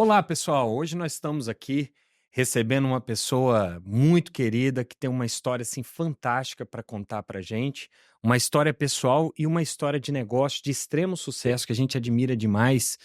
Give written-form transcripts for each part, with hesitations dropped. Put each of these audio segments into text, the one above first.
Olá, pessoal. Hoje nós estamos aqui recebendo uma pessoa muito querida que tem uma história assim fantástica para contar para gente, uma história pessoal e uma história de negócio de extremo sucesso que a gente admira demais,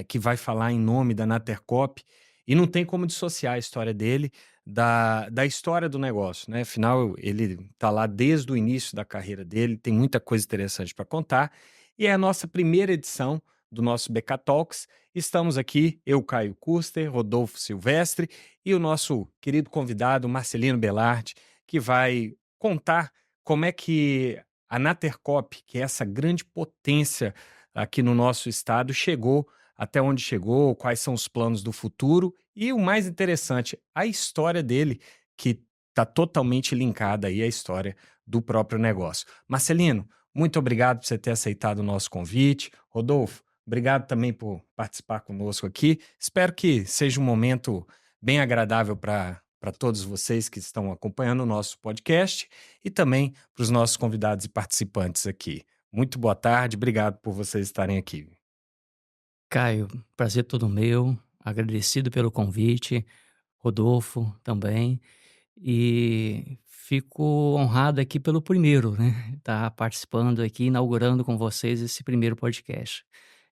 que vai falar em nome da Natercop e não tem como dissociar a história dele da história do negócio, né? Afinal, ele está lá desde o início da carreira dele, tem muita coisa interessante para contar e é a nossa primeira edição do nosso BK Talks. Estamos aqui, eu, Caio Custer, Rodolfo Silvestre e o nosso querido convidado, Marcelino Belardi, que vai contar como é que a Natercop, que é essa grande potência aqui no nosso estado, chegou até onde chegou, quais são os planos do futuro e o mais interessante, a história dele, que está totalmente linkada aí à história do próprio negócio. Marcelino, muito obrigado por você ter aceitado o nosso convite. Rodolfo, obrigado também por participar conosco aqui. Espero que seja um momento bem agradável para todos vocês que estão acompanhando o nosso podcast e também para os nossos convidados e participantes aqui. Muito boa tarde, obrigado por vocês estarem aqui. Caio, prazer todo meu, agradecido pelo convite, Rodolfo também, e fico honrado aqui pelo primeiro, né, tá participando aqui, inaugurando com vocês esse primeiro podcast.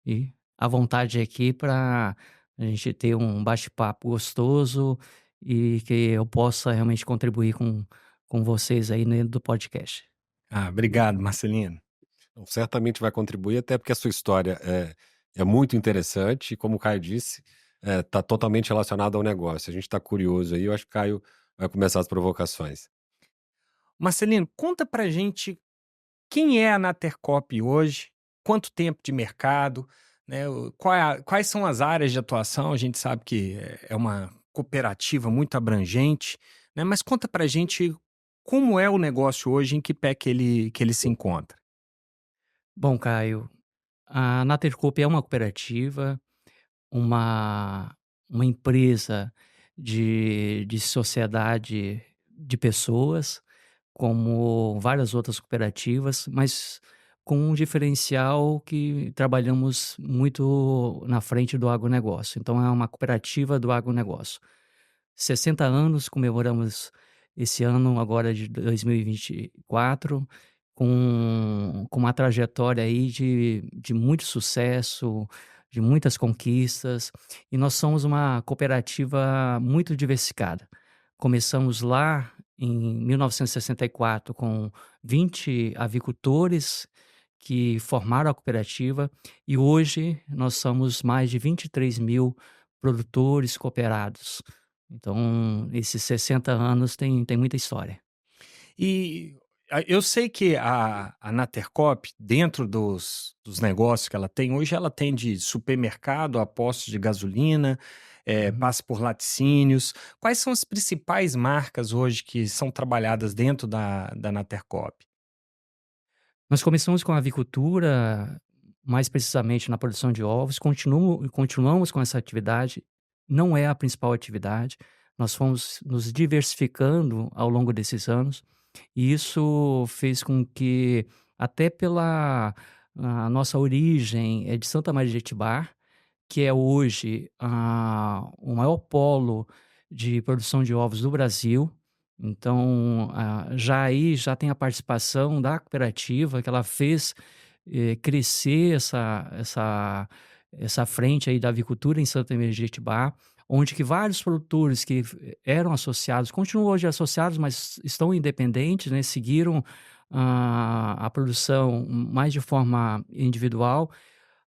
E à vontade aqui para a gente ter um bate-papo gostoso e que eu possa realmente contribuir com vocês aí dentro do podcast. Obrigado, Marcelino. Não, certamente vai contribuir, até porque a sua história é muito interessante e, como o Caio disse, está totalmente relacionada ao negócio. A gente está curioso aí, eu acho que o Caio vai começar as provocações. Marcelino, conta pra gente quem é a Natercop hoje, quanto tempo de mercado, né, quais são as áreas de atuação, a gente sabe que é uma cooperativa muito abrangente, né, mas conta pra gente como é o negócio hoje, em que pé que ele se encontra. Bom, Caio, a Natercoop é uma cooperativa, uma uma empresa de sociedade de pessoas, como várias outras cooperativas, mas com um diferencial que trabalhamos muito na frente do agronegócio. Então é uma cooperativa do agronegócio. 60 anos, comemoramos esse ano agora de 2024, com uma trajetória aí de muito sucesso, de muitas conquistas, e nós somos uma cooperativa muito diversificada. Começamos lá em 1964 com 20 avicultores que formaram a cooperativa e hoje nós somos mais de 23.000 produtores cooperados. Então, esses 60 anos tem muita história. E eu sei que a Natercop, dentro dos negócios que ela tem, hoje ela tem de supermercado a postos de gasolina, Uhum. passa por laticínios. Quais são as principais marcas hoje que são trabalhadas dentro da Natercop? Nós começamos com a avicultura, mais precisamente na produção de ovos, continuamos com essa atividade, não é a principal atividade, nós fomos nos diversificando ao longo desses anos, e isso fez com que, até pela a nossa origem é de Santa Maria de Itibá, que é hoje o maior polo de produção de ovos do Brasil. Então, já aí já tem a participação da cooperativa que ela fez, crescer essa frente aí da avicultura em Santa Maria de Jetibá, onde que vários produtores que eram associados, continuam hoje associados, mas estão independentes, né, seguiram a produção mais de forma individual.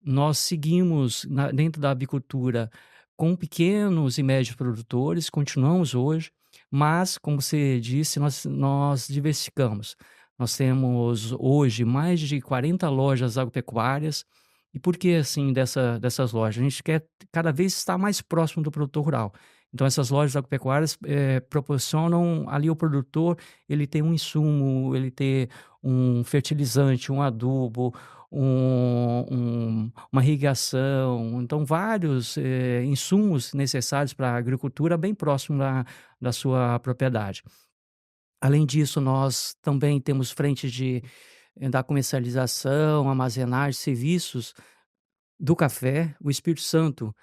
Nós seguimos dentro da avicultura com pequenos e médios produtores, continuamos hoje, mas, como você disse, nós diversificamos. Nós temos hoje mais de 40 lojas agropecuárias. E por que assim dessas lojas? A gente quer cada vez estar mais próximo do produtor rural. Então essas lojas agropecuárias proporcionam ali o produtor, ele tem um insumo, ele ter um fertilizante, um adubo, uma irrigação, então vários, insumos necessários para a agricultura bem próximo da sua propriedade. Além disso, nós também temos frente da comercialização, armazenagem, serviços do café. O Espírito Santo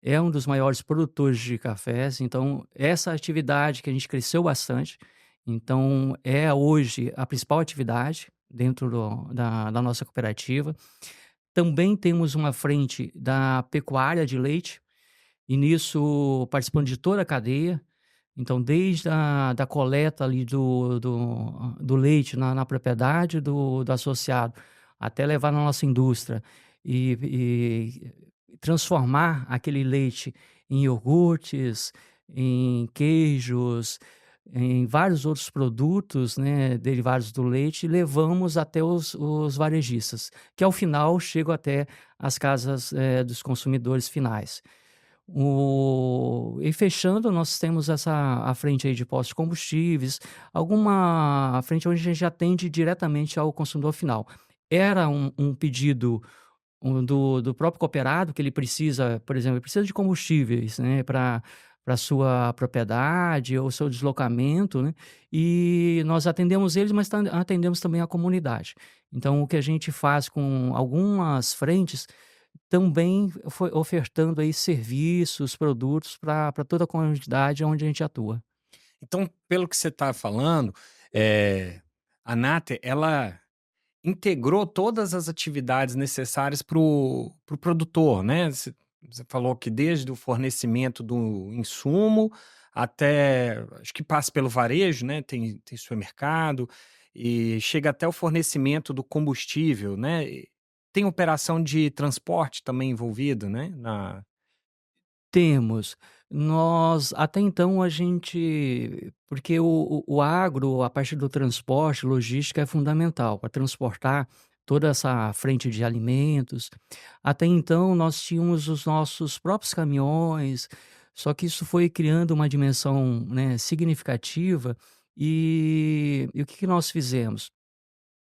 é um dos maiores produtores de cafés, então essa atividade que a gente cresceu bastante, então é hoje a principal atividade dentro da nossa cooperativa. Também temos uma frente da pecuária de leite, e nisso participando de toda a cadeia, então desde a da coleta ali do leite na propriedade do associado, até levar na nossa indústria e transformar aquele leite em iogurtes, em queijos, em vários outros produtos, né, derivados do leite, e levamos até os varejistas, que ao final chegam até as casas, dos consumidores finais. E fechando, nós temos a frente aí de postos de combustíveis, alguma a frente onde a gente atende diretamente ao consumidor final. Era um pedido do próprio cooperado, que ele precisa, por exemplo, ele precisa de combustíveis, né, para sua propriedade ou seu deslocamento, né, e nós atendemos eles, mas atendemos também a comunidade. Então o que a gente faz com algumas frentes, também foi ofertando aí serviços, produtos para toda a comunidade onde a gente atua. Então, pelo que você está falando, a Nater, ela integrou todas as atividades necessárias para o produtor, né? Você falou que desde o fornecimento do insumo até, acho que passa pelo varejo, né? Tem supermercado e chega até o fornecimento do combustível, né? E tem operação de transporte também envolvido, né? Temos. Nós até então a gente porque o agro, a parte do transporte, logística é fundamental para transportar toda essa frente de alimentos. Até então nós tínhamos os nossos próprios caminhões, só que isso foi criando uma dimensão, né, significativa, e o que que nós fizemos?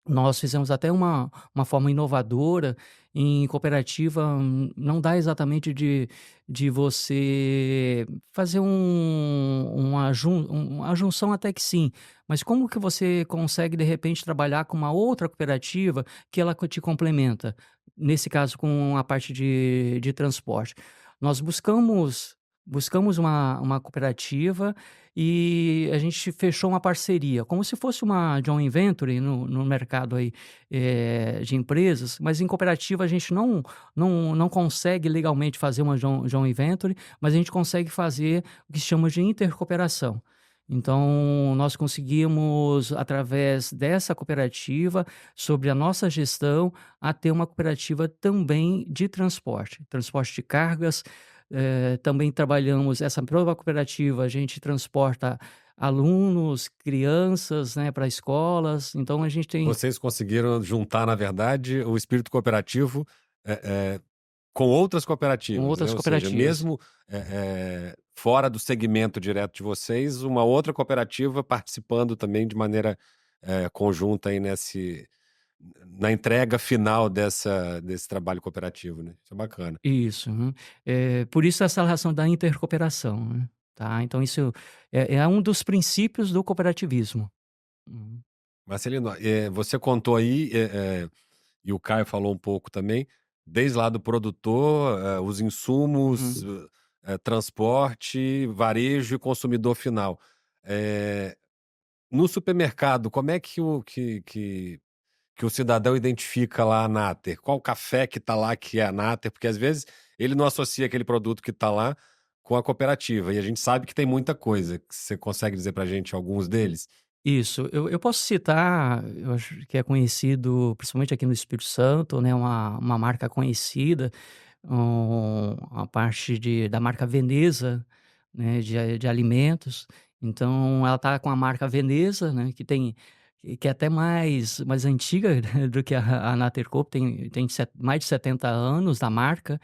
Nós fizemos até uma forma inovadora em cooperativa, não dá exatamente de você fazer uma junção, até que sim, mas como que você consegue de repente trabalhar com uma outra cooperativa que ela te complementa, nesse caso com a parte de transporte. Nós buscamos uma cooperativa e a gente fechou uma parceria, como se fosse uma joint venture no mercado aí, de empresas, mas em cooperativa a gente não consegue legalmente fazer uma joint venture, mas a gente consegue fazer o que se chama de intercooperação. Então, nós conseguimos, através dessa cooperativa, sobre a nossa gestão, a ter uma cooperativa também de transporte de cargas. Também trabalhamos essa própria cooperativa, a gente transporta alunos, crianças, né, para escolas, então a gente tem Vocês conseguiram juntar, na verdade, o espírito cooperativo eh, eh, com outras com cooperativas, né? outras Ou seja, cooperativas. mesmo fora do segmento direto de vocês, uma outra cooperativa participando também de maneira conjunta aí na entrega final desse trabalho cooperativo, né? Isso é bacana. Isso, por isso essa relação da intercooperação, né, tá, então isso é um dos princípios do cooperativismo. Uhum. Marcelino, você contou aí, e o Caio falou um pouco também, desde lá do produtor, os insumos, Uhum. transporte, varejo e consumidor final. Eh, no supermercado, como é que o cidadão identifica lá a Nater? Qual café que está lá que é a Nater? Porque às vezes ele não associa aquele produto que está lá com a cooperativa, e a gente sabe que tem muita coisa. Você consegue dizer para a gente alguns deles? Isso, eu posso citar, eu acho que é conhecido, principalmente aqui no Espírito Santo, né, uma marca conhecida, a parte da marca Veneza, né, de alimentos. Então ela tá com a marca Veneza, né, que é até mais antiga do que a Natercoop, tem mais de 70 anos da marca.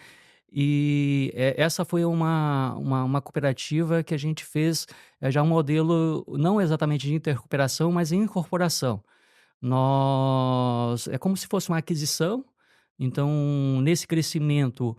E, essa foi uma cooperativa que a gente fez, já um modelo não exatamente de intercooperação, mas incorporação. É como se fosse uma aquisição, então nesse crescimento,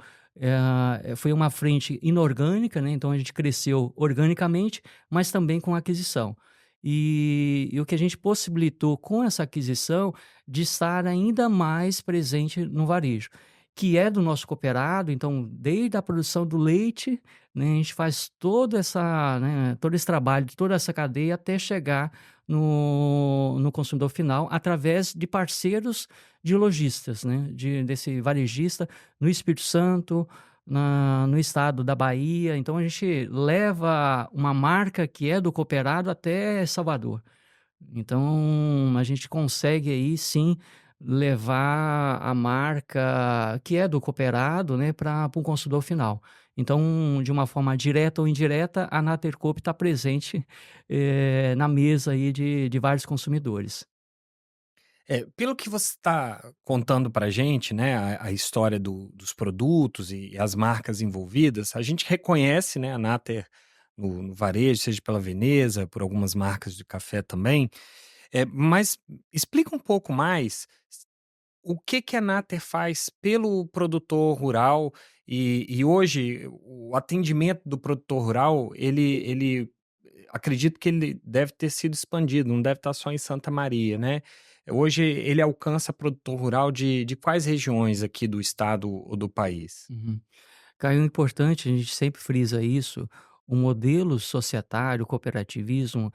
foi uma frente inorgânica, né, então a gente cresceu organicamente, mas também com aquisição. E o que a gente possibilitou com essa aquisição, de estar ainda mais presente no varejo. que é do nosso cooperado. Então, desde a produção do leite, né, a gente faz toda essa, né, todo esse trabalho, toda essa cadeia até chegar no consumidor final, através de parceiros de lojistas, né, desse varejista no Espírito Santo, no estado da Bahia. Então, a gente leva uma marca que é do cooperado até Salvador. Então, a gente consegue aí sim levar a marca que é do cooperado, né, para o consumidor final. Então, de uma forma direta ou indireta, a Nater Coop está presente, na mesa aí de vários consumidores. Pelo que você está contando para a gente, né, a história dos produtos e as marcas envolvidas, a gente reconhece, né, a Nater no varejo, seja pela Veneza, por algumas marcas de café também. Mas explica um pouco mais o que que a Nater faz pelo produtor rural e hoje o atendimento do produtor rural, ele acredito que ele deve ter sido expandido, não deve estar só em Santa Maria, né. Hoje ele alcança produtor rural de quais regiões aqui do estado ou do país? Uhum. Caio, importante, a gente sempre frisa isso, o modelo societário, o cooperativismo,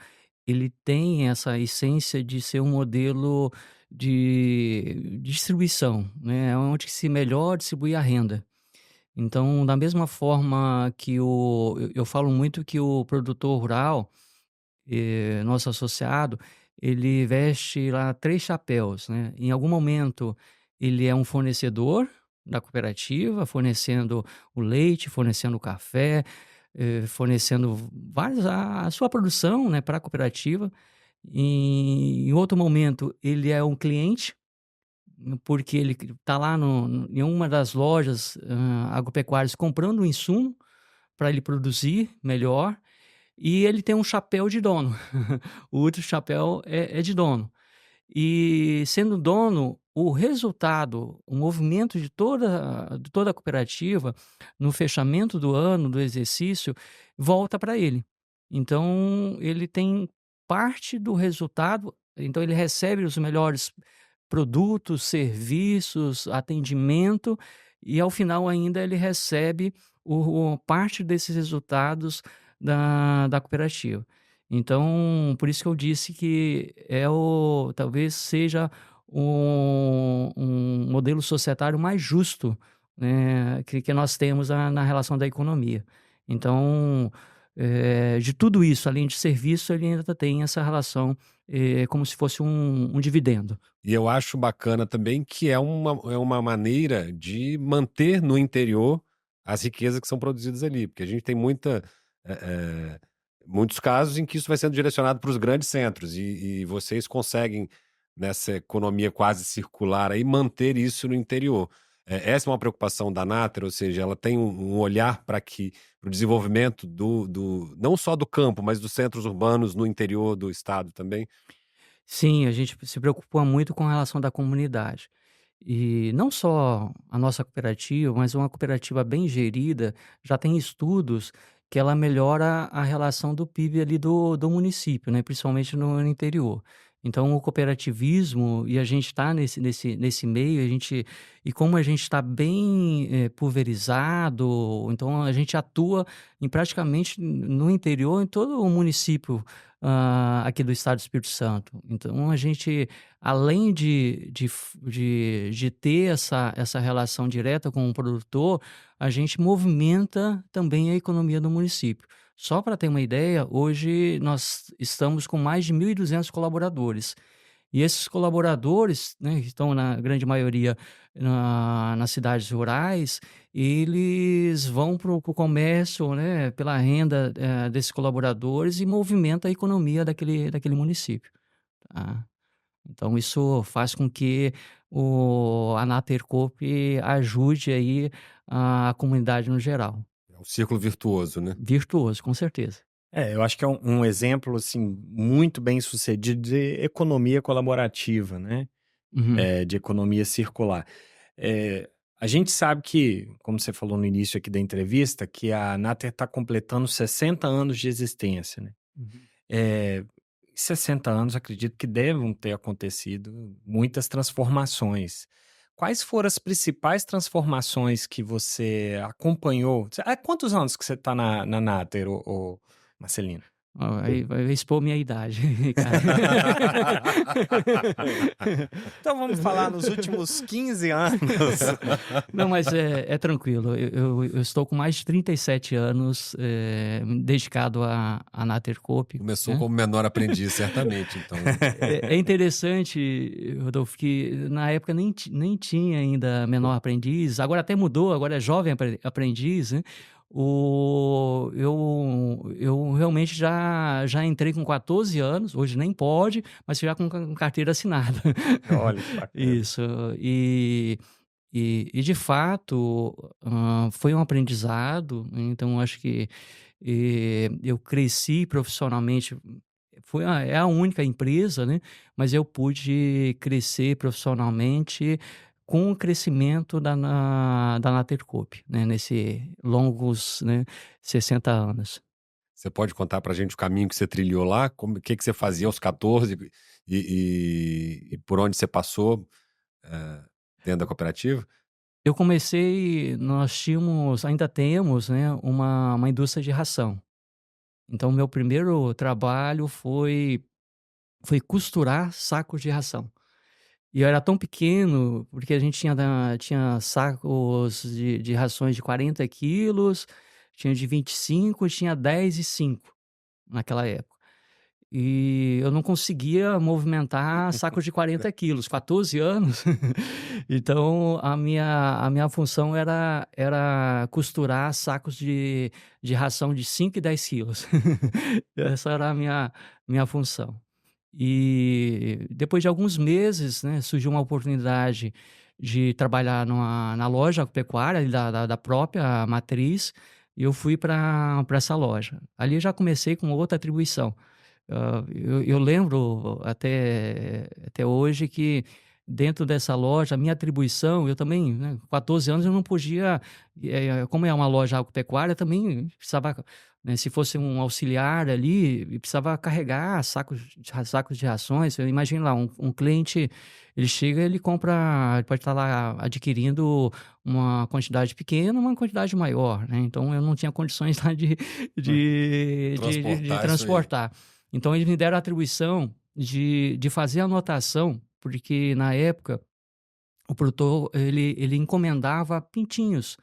ele tem essa essência de ser um modelo de distribuição, né, é onde se melhor distribui a renda. Então, da mesma forma que eu falo muito que o produtor rural, nosso associado, ele veste lá 3 chapéus, né. Em algum momento, ele é um fornecedor da cooperativa, fornecendo o leite, fornecendo o café, fornecendo vários a sua produção, né, pra cooperativa. Em outro momento, ele é um cliente, porque ele está lá em uma das lojas, agropecuárias, comprando um insumo para ele produzir melhor, e ele tem um chapéu de dono. O outro chapéu é de dono. E sendo dono, o resultado, o movimento de toda a cooperativa, no fechamento do ano, do exercício, volta para ele. Então ele tem parte do resultado, então ele recebe os melhores produtos, serviços, atendimento, e ao final ainda ele recebe o parte desses resultados da cooperativa. Então, por isso que eu disse que talvez seja um modelo societário mais justo, né, que nós temos na relação da economia. Então, de tudo isso, além de serviço, ele ainda tem essa relação, como se fosse um dividendo. E eu acho bacana também que é uma maneira de manter no interior as riquezas que são produzidas ali, porque a gente tem eh eh, muitos casos em que isso vai sendo direcionado para os grandes centros e vocês conseguem, nessa economia quase circular aí, manter isso no interior. Essa é uma preocupação da Nater, ou seja, ela tem um olhar para o desenvolvimento do não só do campo, mas dos centros urbanos no interior do estado também? Sim, a gente se preocupa muito com a relação da comunidade. E não só a nossa cooperativa, mas uma cooperativa bem gerida, já tem estudos que ela melhora a relação do PIB ali do município, né, principalmente no interior. Então o cooperativismo, e a gente está nesse meio, e como a gente está bem, pulverizado, então a gente atua em praticamente no interior, em todo o município, aqui do estado do Espírito Santo. Então a gente, além de ter essa relação direta com o produtor, a gente movimenta também a economia do município. Só para ter uma ideia, hoje nós estamos com mais de 1.200 colaboradores. E esses colaboradores, né, que estão na grande maioria nas cidades rurais, eles vão para o comércio, né, pela renda, desses colaboradores, e movimenta a economia daquele município, tá. Então isso faz com que a Nater Coop ajude aí a comunidade no geral. É um círculo virtuoso, né? Virtuoso, com certeza. Eu acho que é um exemplo, assim, muito bem sucedido de economia colaborativa, né, Uhum, de economia circular. A gente sabe que, como você falou no início aqui da entrevista, que a Nater está completando 60 anos de existência, né. uhum. Eh, 60 anos acredito que devam ter acontecido muitas transformações. quais foram as principais transformações que você acompanhou? Há quantos anos que você está na Nater, Marcelino? Ó, aí vai expor minha idade, Caio. Então vamos falar nos últimos 15 anos. Não, mas é tranquilo. Eu estou com mais de 37 anos dedicado à Nater Coop, Começou né? como menor aprendiz, certamente, então. É interessante, Rodolfo, que na época nem tinha ainda menor aprendiz, agora até mudou, agora é jovem aprendiz, né? Eu realmente já entrei com 14 anos, hoje nem pode, mas já com carteira assinada. Olha que bacana. Isso. E de fato, foi um aprendizado, né, então acho que eu cresci profissionalmente. É a única empresa, né? Mas eu pude crescer profissionalmente com o crescimento da Natercoop, né? Nesse longos, né, 60 anos. Você pode contar pra gente o caminho que você trilhou lá? O que você fazia aos 14 e por onde você passou dentro da cooperativa? Eu comecei, nós tínhamos, ainda temos, né, uma indústria de ração. Então, meu primeiro trabalho foi costurar sacos de ração. E eu era tão pequeno, porque a gente tinha sacos de rações de 40 quilos, tinha de 25, tinha 10 e 5 naquela época. E eu não conseguia movimentar sacos de 40 quilos, 14 anos. Então a minha função era costurar sacos de ração de 5 e 10 quilos. Essa era a minha função. E depois de alguns meses, né, surgiu uma oportunidade de trabalhar na loja agropecuária ali da própria matriz, e eu fui para essa loja. Ali eu já comecei com outra atribuição. Eu lembro até hoje que dentro dessa loja, a minha atribuição, eu também, né, com 14 anos eu não podia, como é uma loja agropecuária, também precisava, né, se fosse um auxiliar ali, precisava carregar sacos de rações. Imagina lá, um cliente, ele chega, ele compra, ele pode estar lá adquirindo uma quantidade pequena, uma quantidade maior, né? Então eu não tinha condições lá de Transportar isso aí. transportar. Então eles me deram a atribuição de fazer a anotação, porque na época o produtor ele encomendava pintinhos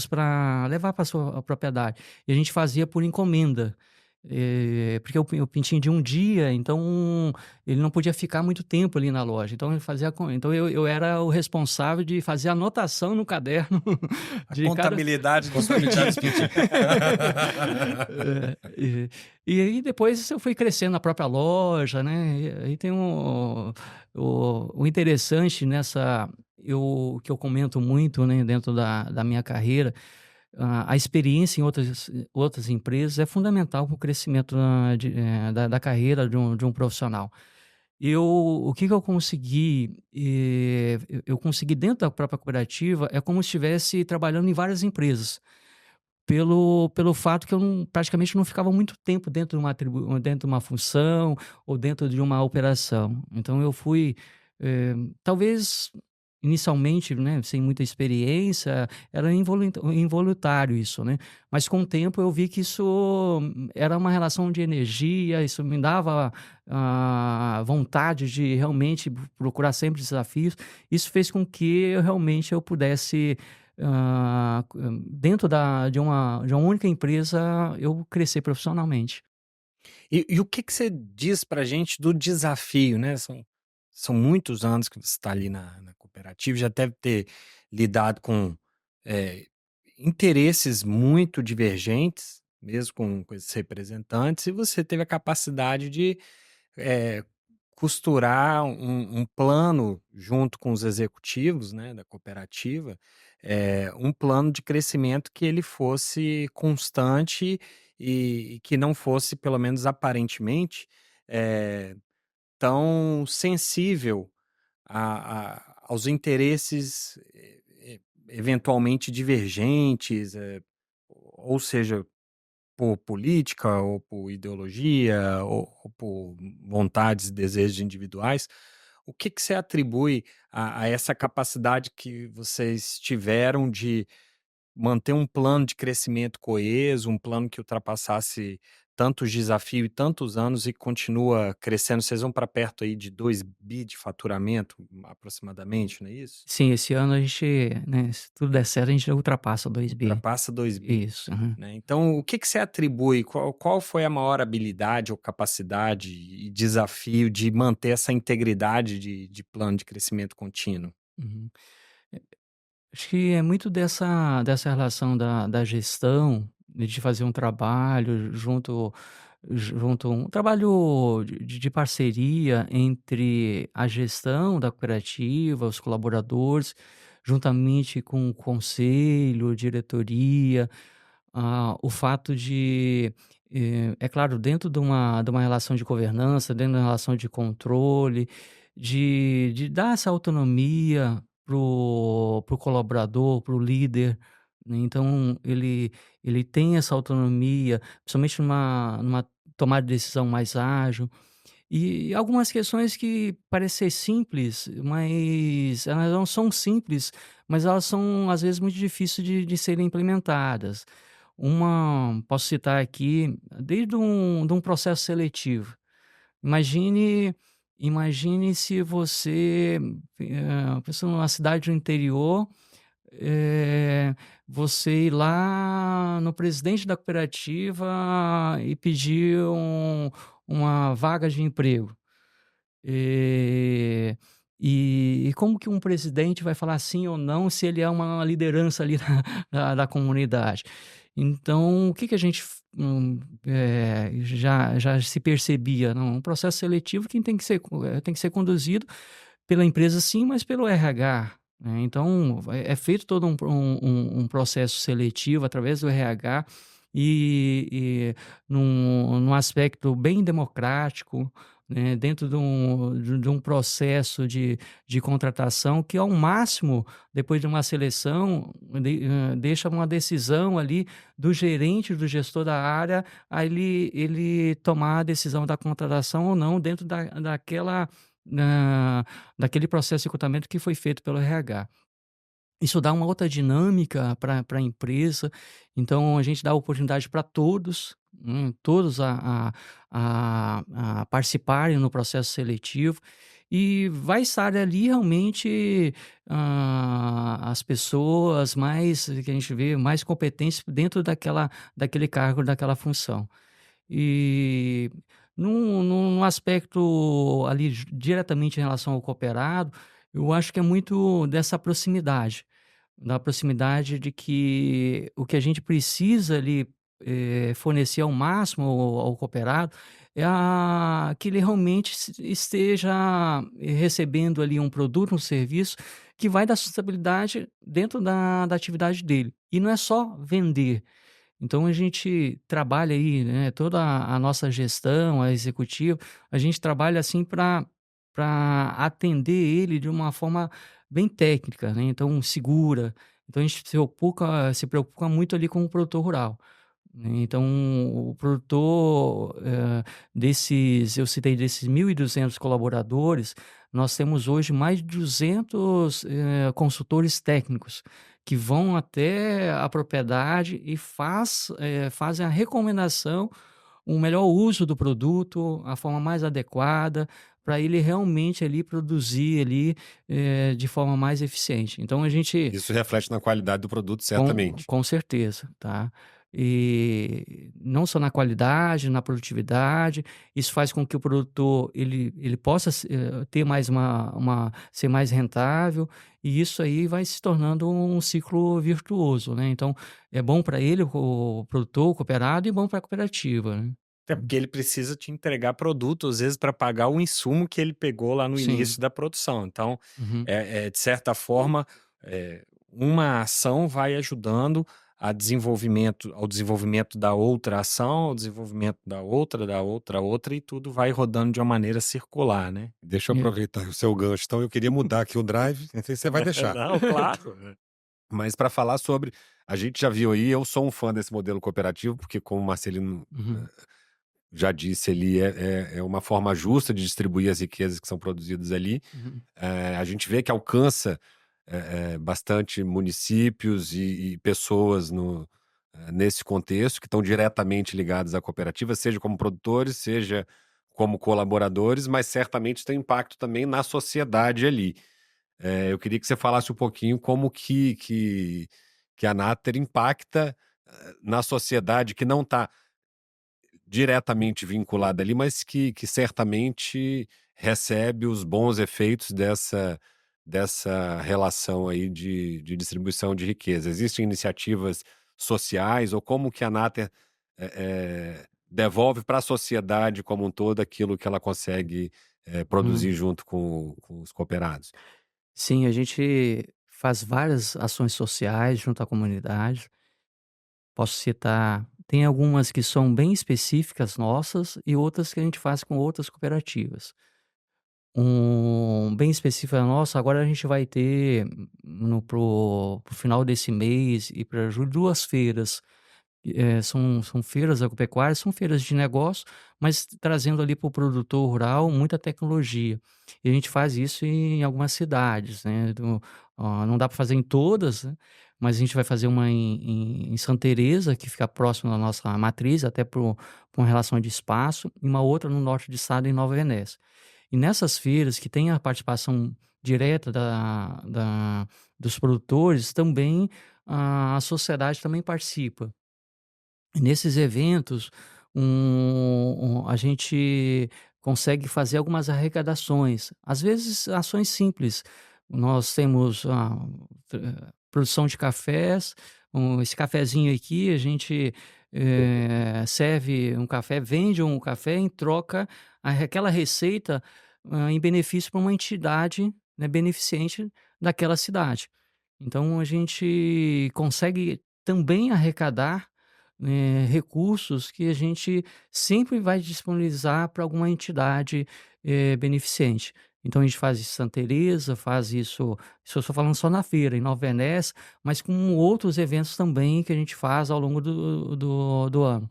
para levar para sua propriedade. E a gente fazia por encomenda. Porque o pintinho de um dia, então ele não podia ficar muito tempo ali na loja. Então ele fazia, então eu era o responsável de fazer anotação no caderno A de cada contabilidade dos pintinhos. e aí depois eu fui crescendo na própria loja, né? E aí tem o interessante que eu comento muito, né, dentro da minha carreira, a experiência em outras empresas é fundamental para o crescimento da carreira de um profissional. O que eu consegui, eu consegui dentro da própria cooperativa, é como se estivesse trabalhando em várias empresas. Pelo fato que eu praticamente não ficava muito tempo dentro de uma função ou dentro de uma operação. Então eu fui, talvez inicialmente, né, sem muita experiência, era involuntário isso, né? Mas com o tempo eu vi que isso era uma relação de energia, isso me dava vontade de realmente procurar sempre desafios. Isso fez com que eu pudesse dentro de uma única empresa, eu crescer profissionalmente. E o que você diz pra gente do desafio, né? São muitos anos que você está ali na cooperativa, já deve ter lidado com eh, interesses muito divergentes, mesmo com esses representantes, e você teve a capacidade de eh, costurar um plano junto com os executivos, né, da cooperativa, um plano de crescimento que ele fosse constante e que não fosse, pelo menos aparentemente, eh, tão sensível aos interesses eventualmente divergentes, ou seja, por política, ou por ideologia, ou por vontades e desejos individuais. o que que você atribui a essa capacidade que vocês tiveram de manter um plano de crescimento coeso, um plano que ultrapassasse tantos desafios e tantos anos e continua crescendo? Vocês vão para perto aí de 2 bi de faturamento, aproximadamente, não é isso? Sim, esse ano a gente, né, se tudo der certo, a gente ultrapassa 2 bi. Ultrapassa 2 bi, Isso, aham. né. Então o que que você atribui, qual foi a maior habilidade ou capacidade e desafio de manter essa integridade de plano de crescimento contínuo? Uhum. Acho que é muito dessa relação da gestão, de fazer um trabalho junto um trabalho de parceria entre a gestão da cooperativa, os colaboradores, juntamente com o conselho, diretoria, o fato de, é claro, dentro de uma relação de governança, dentro de uma relação de controle, de dar essa autonomia pro colaborador, pro líder, né, então ele tem essa autonomia, principalmente numa tomada de decisão mais ágil, e algumas questões que parecem ser simples, mas elas não são simples, mas elas são, às vezes, muito difíceis de serem implementadas. Posso citar aqui, desde de um processo seletivo. Imagine imagine se você, pensando numa cidade do interior, eh, você ir lá no presidente da cooperativa e pedir uma vaga de emprego. Eh, e como que um presidente vai falar sim ou não se ele é uma liderança ali da comunidade? Então, o que que a gente já se percebia? Não, um processo seletivo que tem que ser conduzido pela empresa sim, mas pelo RH, né. Então, é feito todo um processo seletivo através do RH e num aspecto bem democrático, né, dentro de um processo de contratação que, ao máximo, depois de uma seleção, deixa uma decisão ali do gerente, do gestor da área, a ele tomar a decisão da contratação ou não dentro na daquele processo de recrutamento que foi feito pelo RH. Isso dá uma outra dinâmica para a empresa, então a gente dá oportunidade para todos, todos a participarem no processo seletivo, e vai estar ali realmente, as pessoas mais que a gente vê mais competentes dentro daquele cargo, daquela função. E num aspecto ali diretamente em relação ao cooperado, eu acho que é muito dessa proximidade, da proximidade de que o que a gente precisa ali, fornecer ao máximo ao cooperado, que ele realmente esteja recebendo ali um produto, um serviço, que vai dar sustentabilidade dentro da atividade dele. E não é só vender. Então a gente trabalha aí, né, toda a nossa gestão, a executiva, a gente trabalha assim para atender ele de uma forma bem técnica, né, então segura. Então a gente se preocupa muito ali com o produtor rural, né. Então o produtor, eu citei desses 1.200 colaboradores, nós temos hoje mais de 200, consultores técnicos, que vão até a propriedade e fazem a recomendação, o melhor uso do produto, a forma mais adequada, para ele realmente ali produzir ali, de forma mais eficiente. Então a gente Isso reflete na qualidade do produto, com certamente. com certeza, tá. E não só na qualidade, na produtividade, isso faz com que o produtor ele possa ter mais ser mais rentável, e isso aí vai se tornando um ciclo virtuoso, né. Então, é bom para ele, o produtor, o cooperado, e bom para a cooperativa, né. Até porque ele precisa te entregar produto, às vezes, para pagar o insumo que ele pegou lá no Sim. início da produção. Então, Uhum. de certa forma, uma ação vai ajudando ao desenvolvimento da outra ação, ao desenvolvimento da outra, e tudo vai rodando de uma maneira circular, né? Deixa eu E aproveitar o seu gancho, então eu queria mudar aqui o drive, não sei se você vai deixar. Não, claro. Mas para falar sobre, a gente já viu aí, eu sou um fã desse modelo cooperativo, porque como o Marcelino uhum. já disse ali, é uma forma justa de distribuir as riquezas que são produzidas ali. Uhum. A gente vê que alcança bastante municípios e pessoas nesse contexto, que estão diretamente ligados à cooperativa, seja como produtores, seja como colaboradores, mas certamente tem impacto também na sociedade ali. Eu queria que você falasse um pouquinho como que a Nater impacta na sociedade que não está diretamente vinculada ali, mas que certamente recebe os bons efeitos dessa relação aí de distribuição de riqueza. Existem iniciativas sociais ou como que a Nater devolve para a sociedade como um todo aquilo que ela consegue produzir Hum. junto com os cooperados? Sim, a gente faz várias ações sociais junto à comunidade. Posso citar, tem algumas que são bem específicas nossas e outras que a gente faz com outras cooperativas. Um bem específico nosso, agora a gente vai ter no pro final desse mês e para julho 2 feiras. São feiras agropecuárias, são feiras de negócio, mas trazendo ali para o produtor rural muita tecnologia. E a gente faz isso em algumas cidades, né, não dá para fazer em todas, né, mas a gente vai fazer uma em Santa Teresa, que fica próximo da nossa matriz, até por uma relação de espaço, e uma outra no norte do estado, em Nova Venécia. E nessas feiras que tem a participação direta dos produtores, também a sociedade também participa. Nesses eventos, a gente consegue fazer algumas arrecadações, às vezes ações simples. Nós temos produção de cafés, esse cafezinho aqui a gente serve um café, vende um café em troca aquela receita em benefício para uma entidade, né, beneficente daquela cidade. Então a gente consegue também arrecadar recursos que a gente sempre vai disponibilizar para alguma entidade, beneficente. Então a gente faz isso em Santa Teresa, faz isso eu estou falando só na feira, em Nova Venécia, mas com outros eventos também que a gente faz ao longo do ano.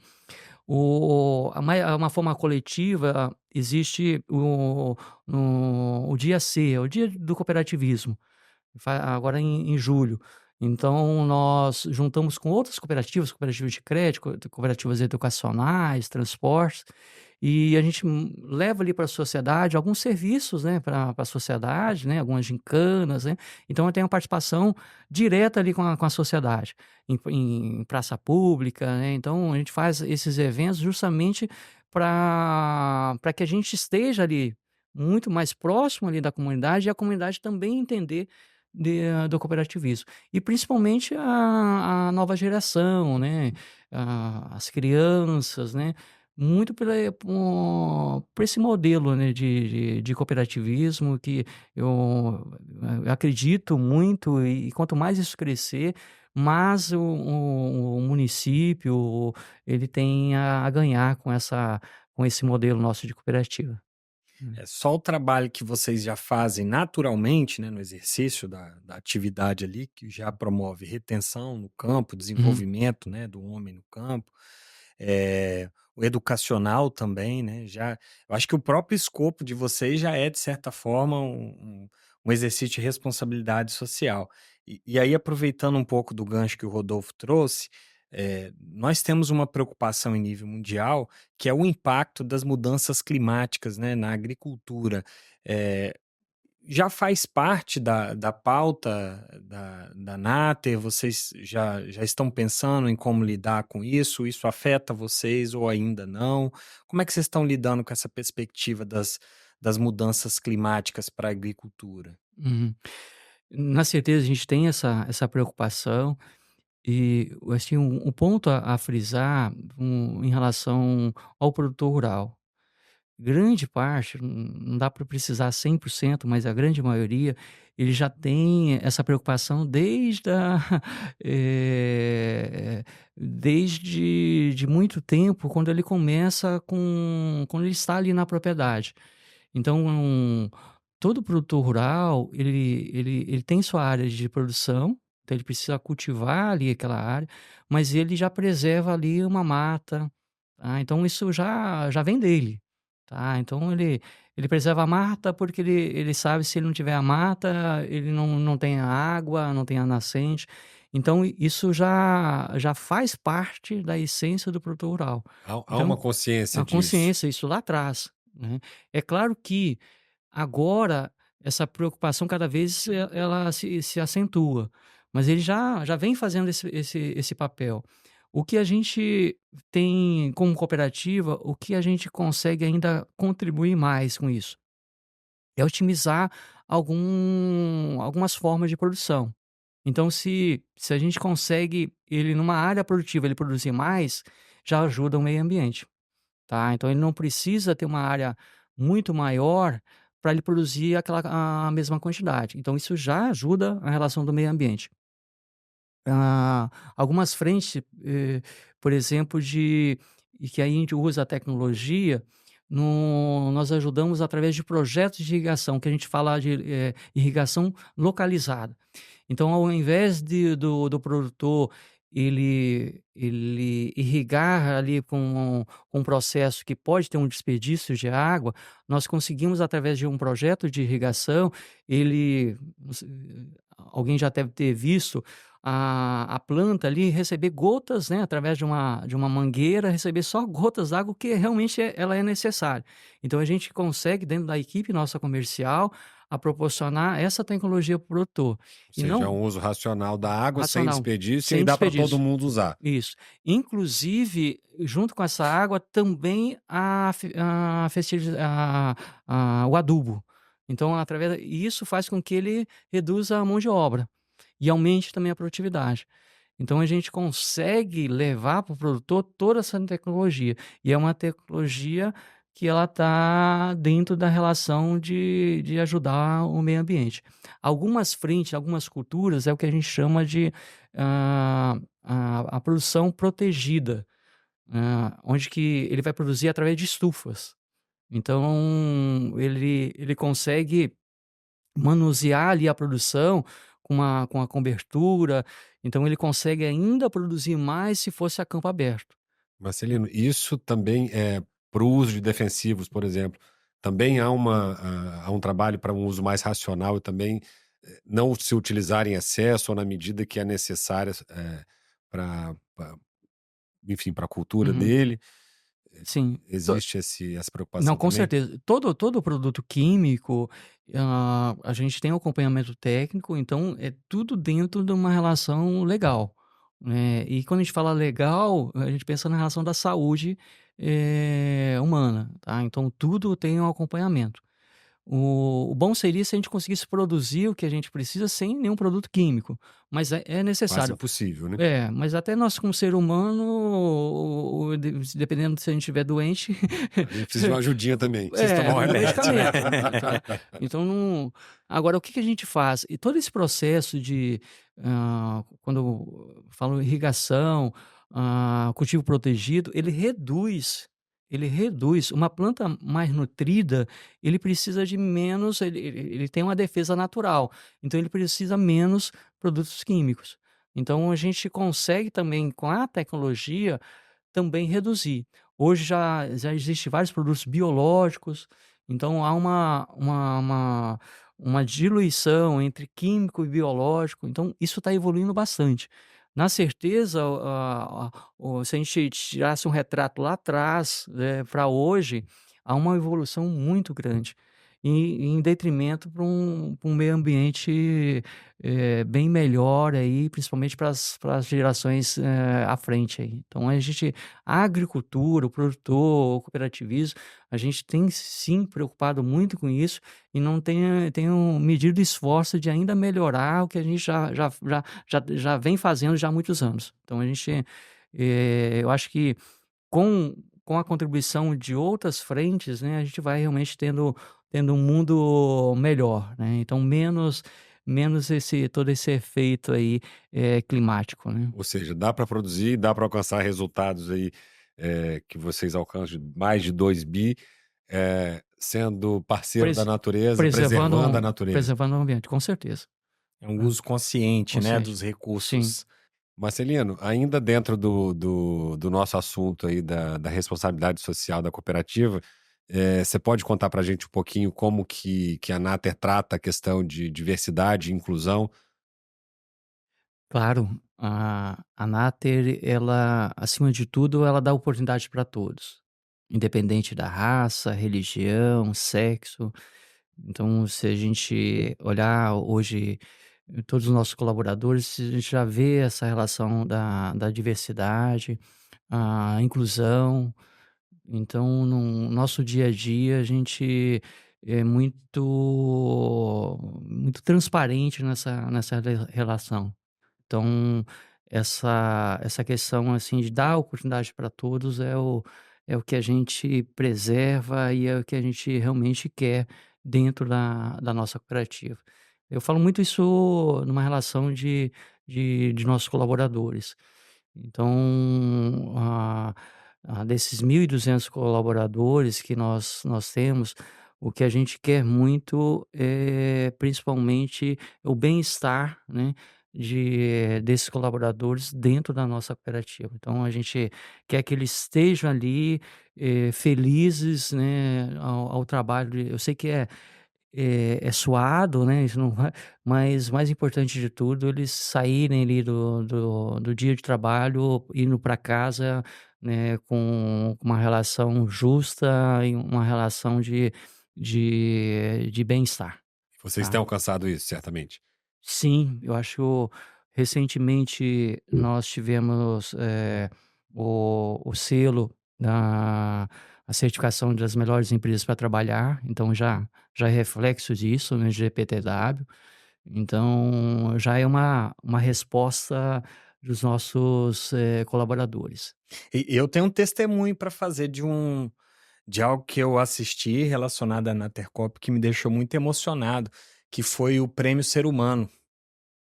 Uma forma coletiva, existe o dia C, é o dia do cooperativismo. Agora em julho. Então nós juntamos com outras cooperativas, cooperativas de crédito, cooperativas educacionais, transportes, e a gente leva ali para a sociedade alguns serviços, né, para a sociedade, né, algumas gincanas, né. Então eu tenho uma participação direta ali com a sociedade, em praça pública, né. Então a gente faz esses eventos justamente para que a gente esteja ali muito mais próximo ali da comunidade e a comunidade também entender do cooperativismo. E principalmente a nova geração, né, as crianças, né, muito por esse modelo, né, de cooperativismo que eu acredito muito e quanto mais isso crescer, mais o município, ele tem a ganhar com esse modelo nosso de cooperativa. Hum. É só o trabalho que vocês já fazem naturalmente, né, no exercício da atividade ali, que já promove retenção no campo, Uhum. desenvolvimento, né, do homem no campo, o educacional também, né, já eu acho que o próprio escopo de vocês já é, de certa forma, um exercício de responsabilidade social. E aí, aproveitando um pouco do gancho que o Rodolfo trouxe, nós temos uma preocupação em nível mundial, que é o impacto das mudanças climáticas, né, na agricultura. Eh, Já faz parte da pauta da Nater? Vocês já estão pensando em como lidar com isso? Isso afeta vocês ou ainda não? Como é que vocês estão lidando com essa perspectiva das mudanças climáticas para a agricultura? Uhum. Na certeza a gente tem essa preocupação e, assim, um ponto a frisar, em relação ao produtor rural. Grande parte, não dá para precisar 100%, mas a grande maioria, ele já tem essa preocupação desde de muito tempo, quando ele começa quando ele está ali na propriedade. Então, todo produtor rural, ele tem sua área de produção, então ele precisa cultivar ali aquela área, mas ele já preserva ali uma mata, tá? Então isso já vem dele, tá? Então ele preserva a mata, porque ele sabe, se ele não tiver a mata, ele não tem a água, não tem a nascente. Então isso já faz parte da essência do produtor rural. Há uma Então, consciência a disso. consciência, isso lá atrás, né. É claro que agora essa preocupação cada vez ela se acentua, mas ele já vem fazendo esse papel. O que a gente tem como cooperativa, o que a gente consegue ainda contribuir mais com isso, é otimizar algumas formas de produção. Então se a gente consegue ele numa área produtiva, ele produzir mais, já ajuda o meio ambiente. Tá, então ele não precisa ter uma área muito maior para ele produzir a mesma quantidade. Então isso já ajuda a relação do meio ambiente. Algumas frentes, por exemplo, e que aí a gente usa a tecnologia, nós ajudamos através de projetos de irrigação, que a gente fala de, irrigação localizada. Então, ao invés do produtor ele irrigar ali com um processo que pode ter um desperdício de água, nós conseguimos, através de um projeto de irrigação, ele alguém já deve ter visto a planta ali receber gotas, né, através de uma mangueira, receber só gotas d'água que realmente ela é necessária. Então a gente consegue, dentro da equipe nossa comercial, a proporcionar essa tecnologia para o produtor. Ou E seja, é não um uso racional da água, sem racional, desperdício, e aí sem dá para todo desperdício. mundo usar. Isso. Inclusive, junto com essa água, também a fertiliza o adubo. Então, através e isso faz com que ele reduza a mão de obra e aumente também a produtividade. Então a gente consegue levar para o produtor toda essa tecnologia, e é uma tecnologia que ela está dentro da relação de ajudar o meio ambiente. Algumas frentes, algumas culturas é o que a gente chama de, a produção protegida, onde que ele vai produzir através de estufas. Então ele consegue manusear ali a produção com a cobertura, então ele consegue ainda produzir mais se fosse a campo aberto. Marcelino, isso também é para o uso de defensivos, por exemplo. Também há um trabalho para um uso mais racional e também não se utilizar em excesso ou na medida que é necessária para, enfim, para a cultura Uhum. dele. Sim. Existe essa Não, preocupação com também? certeza. Todo produto químico, a gente tem um acompanhamento técnico, então é tudo dentro de uma relação legal, né. E quando a gente fala legal, a gente pensa na relação da saúde, humana, tá. Então tudo tem um acompanhamento. O bom seria se a gente conseguisse produzir o que a gente precisa sem nenhum produto químico, mas é Quase necessário. impossível, né? É, mas até nós como ser humano, dependendo se a gente estiver doente, A gente precisa de uma ajudinha também. Precisa tomar um um remédio, né? medicamento, né, tá. Então não agora o que que a gente faz? E todo esse processo de, quando eu falo irrigação, cultivo protegido, ele reduz. Uma planta mais nutrida, ele precisa de menos, ele tem uma defesa natural, então ele precisa menos produtos químicos. Então a gente consegue também, com a tecnologia, também reduzir. Hoje já existe vários produtos biológicos, então há uma diluição entre químico e biológico, então isso está evoluindo bastante. Na certeza, se a gente tirasse um retrato lá atrás, pra hoje, há uma evolução muito grande, em detrimento para um meio ambiente, bem melhor aí, principalmente para as gerações, à frente aí. Então a agricultura, o produtor, o cooperativismo, a gente tem sim preocupado muito com isso e não tenho medido esforço de ainda melhorar o que a gente já vem fazendo já há muitos anos. Então a gente, eu acho que com a contribuição de outras frentes, né, a gente vai realmente tendo um mundo melhor, né, então menos todo esse efeito aí, climático, né. Ou seja, dá para produzir, dá para alcançar resultados aí que vocês alcançam de mais de 2 bi, sendo parceiro da Pres natureza, preservando a preservando natureza. preservando o ambiente, com certeza, É um né. uso consciente, né, Consciente. dos Sim, recursos. Marcelino, ainda dentro do nosso assunto aí da responsabilidade social da cooperativa, você pode contar para a gente um pouquinho como que a Nater trata a questão de diversidade e inclusão? Claro, a Nater, ela, acima de tudo, ela dá oportunidade para todos, independente da raça, religião, sexo. Então, se a gente olhar hoje todos os nossos colaboradores, a gente já vê essa relação da diversidade, a inclusão. Então, no nosso dia a dia, a gente é muito transparente nessa relação. Então, essa questão, assim, de dar oportunidade para todos é o que a gente preserva e é o que a gente realmente quer dentro da nossa cooperativa. Eu falo muito isso numa relação de nossos colaboradores. Então, desses 1.200 colaboradores que nós temos, o que a gente quer muito é principalmente o bem-estar, né, desses colaboradores dentro da nossa cooperativa. Então a gente quer que eles estejam ali, felizes, né, ao trabalho. Eu sei que é suado, né, isso não vai, mas mais importante de tudo, eles saírem ali do dia de trabalho, indo para casa, né, com uma relação justa e uma relação de bem-estar, Vocês têm tá. alcançado isso, certamente. Sim, eu acho recentemente nós tivemos, o selo da a certificação das melhores empresas para trabalhar, então já é reflexo disso, né, GPTW. Então já é uma resposta dos nossos, colaboradores. E eu tenho um testemunho para fazer de algo que eu assisti relacionado à Natercop que me deixou muito emocionado, que foi o Prêmio Ser Humano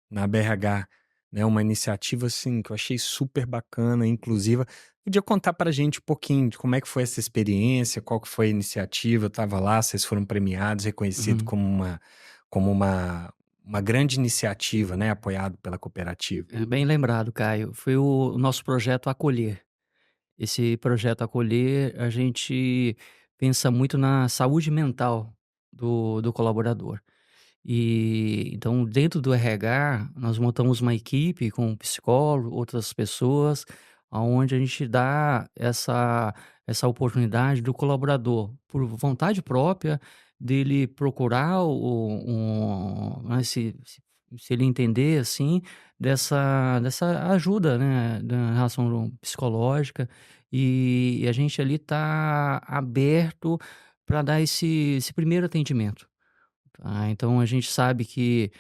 na BRH, né, uma iniciativa, assim, que eu achei super bacana, inclusiva. Podia contar pra gente um pouquinho de como é que foi essa experiência, qual que foi a iniciativa, eu estava lá, vocês foram premiados, reconhecido Uhum. como uma grande iniciativa, né, apoiado pela cooperativa. É bem lembrado, Caio. Foi o nosso projeto Acolher. Esse projeto Acolher, a gente pensa muito na saúde mental do colaborador. E então, dentro do RH, nós montamos uma equipe com um psicólogo, outras pessoas, aonde a gente dá essa oportunidade do colaborador, por vontade própria, dele procurar né, se ele entender, assim, dessa ajuda, né, da relação psicológica, e a gente ali está aberto para dar esse primeiro atendimento. Tá, então a gente sabe que,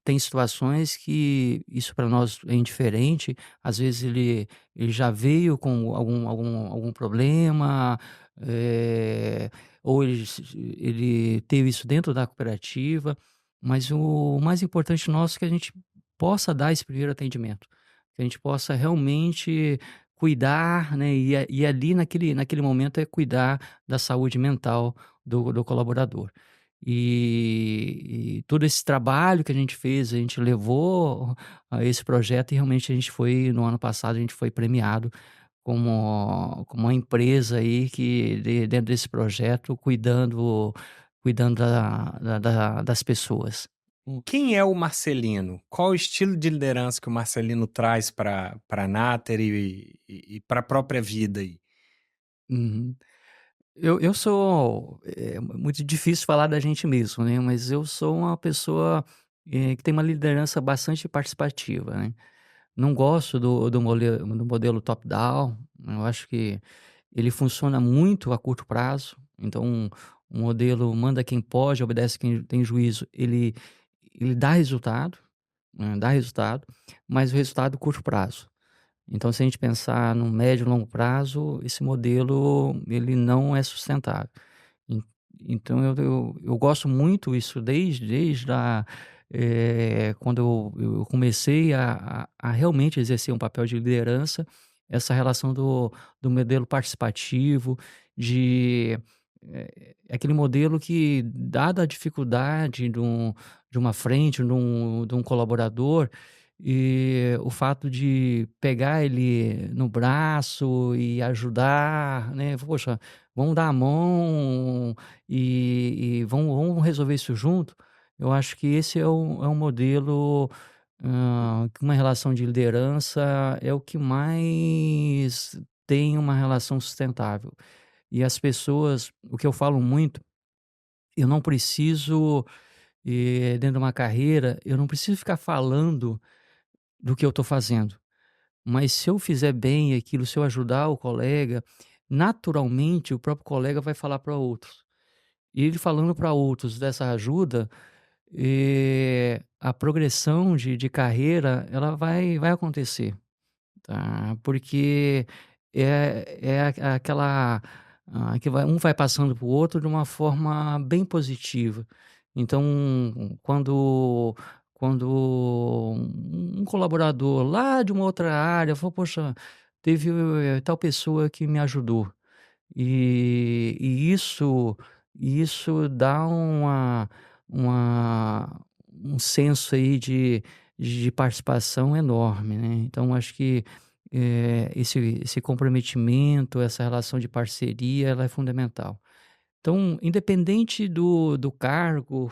tem situações que isso para nós é indiferente, às vezes ele já veio com algum problema, eh, ou ele teve isso dentro da cooperativa, mas o mais importante nosso é que a gente possa dar esse primeiro atendimento, que a gente possa realmente cuidar, né, e ali naquele momento é cuidar da saúde mental do colaborador. E todo esse trabalho que a gente fez, a gente levou a esse projeto e realmente a gente foi no ano passado a gente foi premiado como uma empresa aí que dentro desse projeto cuidando das pessoas. Quem é o Marcelino? Qual o estilo de liderança que o Marcelino traz para a Nater e para a própria vida aí? Uhum. Eu sou muito difícil falar da gente mesmo, né, mas eu sou uma pessoa, que tem uma liderança bastante participativa, né. Não gosto do modelo top-down, eu acho que ele funciona muito a curto prazo, então o modelo manda quem pode, obedece quem tem juízo, ele dá resultado, né, dá resultado, mas o resultado curto prazo. Então se a gente pensar no médio e longo prazo, esse modelo ele não é sustentável. En então eu gosto muito isso desde quando eu comecei a realmente exercer um papel de liderança, essa relação do modelo participativo, aquele modelo que, dada a dificuldade de uma frente, de um colaborador, e o fato de pegar ele no braço e ajudar, né, poxa, vamos dar a mão e vamos resolver isso junto. Eu acho que esse é um modelo, que uma relação de liderança é o que mais tem uma relação sustentável. E as pessoas, o que eu falo muito, eu não preciso, dentro de uma carreira, eu não preciso ficar falando do que eu estou fazendo. Mas se eu fizer bem aquilo, se eu ajudar o colega, naturalmente o próprio colega vai falar para outros. E ele falando para outros dessa ajuda, a progressão de carreira, ela vai acontecer. Tá, porque aquela, que vai passando para o outro de uma forma bem positiva. Então, quando um colaborador lá de uma outra área falou: "Poxa, teve, tal pessoa que me ajudou", e isso dá uma um senso aí de participação enorme, né. Então acho que, esse comprometimento, essa relação de parceria, ela é fundamental. Então, independente do cargo,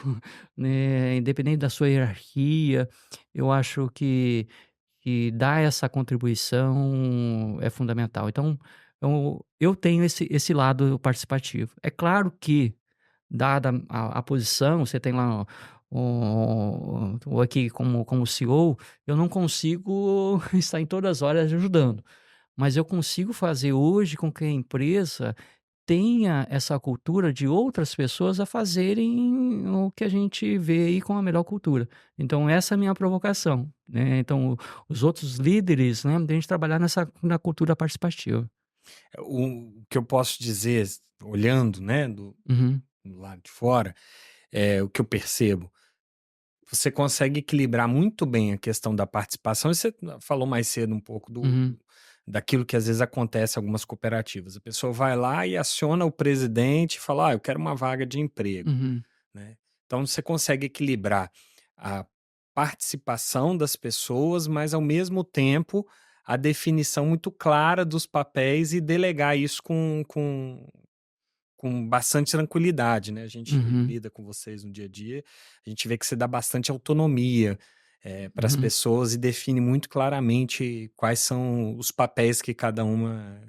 né, independente da sua hierarquia, eu acho que dar essa contribuição é fundamental. Então, eu tenho esse lado participativo. É claro que, dada a posição, você tem lá o aqui como CEO, eu não consigo estar em todas as horas ajudando, mas eu consigo fazer hoje com que a empresa tenha essa cultura de outras pessoas a fazerem o que a gente vê aí com a melhor cultura. Então essa é a minha provocação, né, então os outros líderes, né, da gente trabalhar na cultura participativa. O que eu posso dizer, olhando, né, Uhum, do lado de fora, é o que eu percebo. Você consegue equilibrar muito bem a questão da participação, e você falou mais cedo um pouco uhum, daquilo que às vezes acontece em algumas cooperativas. A pessoa vai lá e aciona o presidente e fala: "Ah, eu quero uma vaga de emprego", uhum, né. Então você consegue equilibrar a participação das pessoas, mas ao mesmo tempo a definição muito clara dos papéis e delegar isso com bastante tranquilidade, né, a gente uhum, lida com vocês no dia a dia, a gente vê que você dá bastante autonomia, para as uhum, pessoas e define muito claramente quais são os papéis que cada uma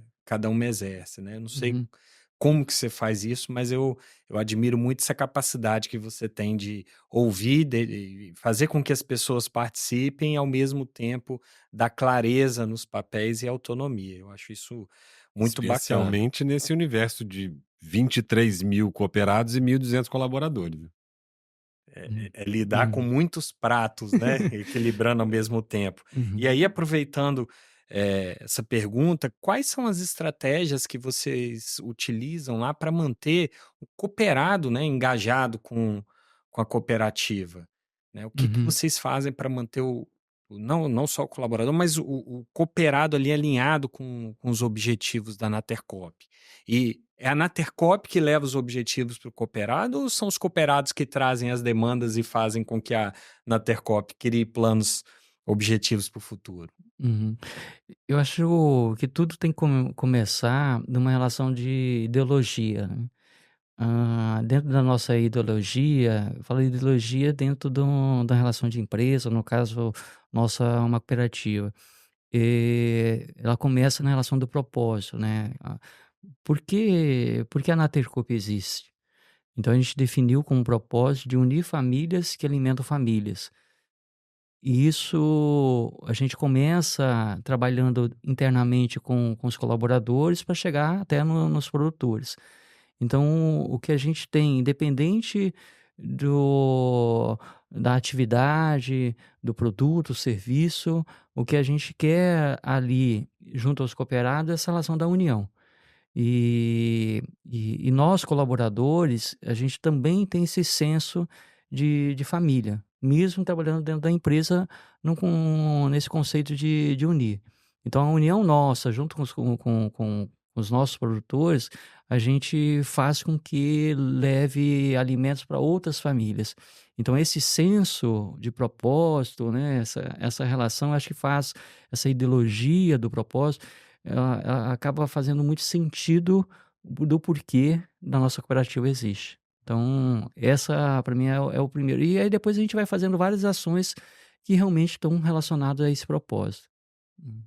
exerce, né. Eu não sei uhum. como que você faz isso, mas eu admiro muito essa capacidade que você tem de ouvir, de fazer com que as pessoas participem e ao mesmo tempo dar clareza nos papéis e autonomia. Eu acho isso muito bacana. Especialmente nesse universo de 23.000 cooperados e 1.200 colaboradores, né. Uhum. É lidar com Uhum. muitos pratos, né, equilibrando ao mesmo tempo. E Uhum. aí aproveitando, essa pergunta, quais são as estratégias que vocês utilizam lá para manter o cooperado, né, engajado com a cooperativa, né? O que que Uhum. vocês fazem para manter não só o colaborador, mas o cooperado ali alinhado com os objetivos da Natercoop? E é a Natercoop que leva os objetivos para o cooperado ou são os cooperados que trazem as demandas e fazem com que a Natercoop crie planos objetivos para o futuro? Uhum. Eu acho que tudo tem que começar numa relação de ideologia, né. Dentro da nossa ideologia, eu falo ideologia dentro da relação de empresa, no caso, nossa é uma cooperativa. Ela começa na relação do propósito, né. Por que a Natercoop existe? Então a gente definiu como propósito de unir famílias que alimentam famílias. E isso a gente começa trabalhando internamente com os colaboradores para chegar até nos produtores. Então, o que a gente tem, independente da atividade, do produto, serviço, o que a gente quer ali, junto aos cooperados, é essa relação da união. E nós, colaboradores, a gente também tem esse senso de família, mesmo trabalhando dentro da empresa nesse conceito de unir. Então a união nossa junto com com os nossos produtores, a gente faz com que leve alimentos para outras famílias. Então esse senso de propósito, né, essa relação, acho que faz essa ideologia do propósito, ela acaba fazendo muito sentido do porquê da nossa cooperativa existe. Então essa para mim é o primeiro. E aí depois a gente vai fazendo várias ações que realmente estão relacionadas a esse propósito. Hum.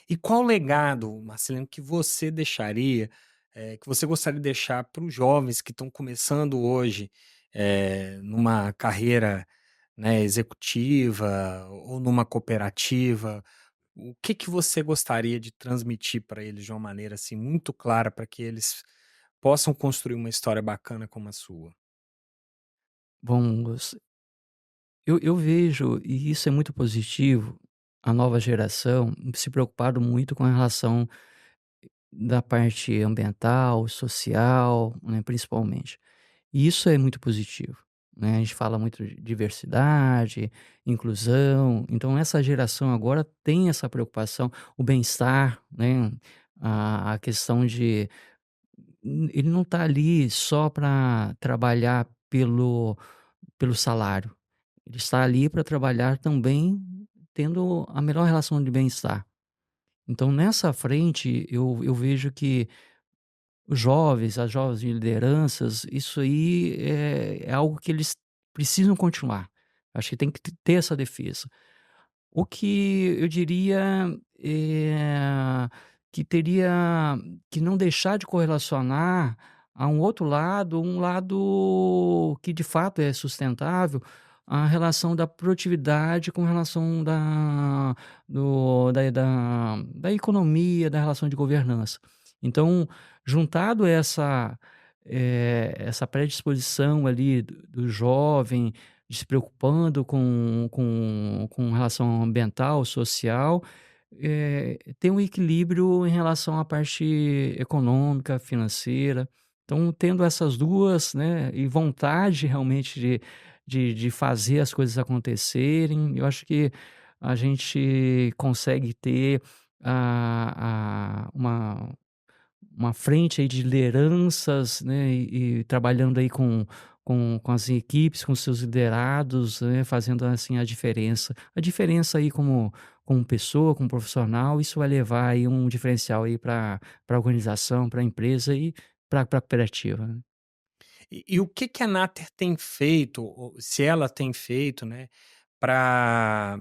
E qual legado, Marcelino, que você deixaria, que você gostaria de deixar para os jovens que estão começando hoje, numa carreira, né, executiva ou numa cooperativa? O que que você gostaria de transmitir para eles de uma maneira, assim, muito clara para que eles possam construir uma história bacana como a sua? Bom, eu vejo, e isso é muito positivo, a nova geração se preocupado muito com a relação da parte ambiental, social, né, principalmente. E isso é muito positivo, né, a gente fala muito de diversidade, inclusão, então essa geração agora tem essa preocupação, o bem-estar, né, a questão de ele não está ali só para trabalhar pelo salário, ele está ali para trabalhar também tendo a melhor relação de bem-estar. Então nessa frente eu vejo que os jovens, as jovens lideranças, isso aí é algo que eles precisam continuar. Acho que tem que ter essa defesa. O que eu diria, que teria que não deixar de correlacionar a um outro lado, um lado que de fato é sustentável, a relação da produtividade com relação da economia, da relação de governança. Então, juntado essa predisposição ali do jovem, se preocupando com relação ambiental, social, tem um equilíbrio em relação à parte econômica, financeira. Então, tendo essas 2, né, e vontade realmente de fazer as coisas acontecerem, eu acho que a gente consegue ter uma frente aí de lideranças, né, e trabalhando aí com as equipes, com seus liderados, né, fazendo, assim, a diferença. A diferença aí como pessoa, como profissional, isso vai levar aí um diferencial aí para a organização, para a empresa e para a cooperativa, né. E o que que a Nater tem feito, ou se ela tem feito, né, para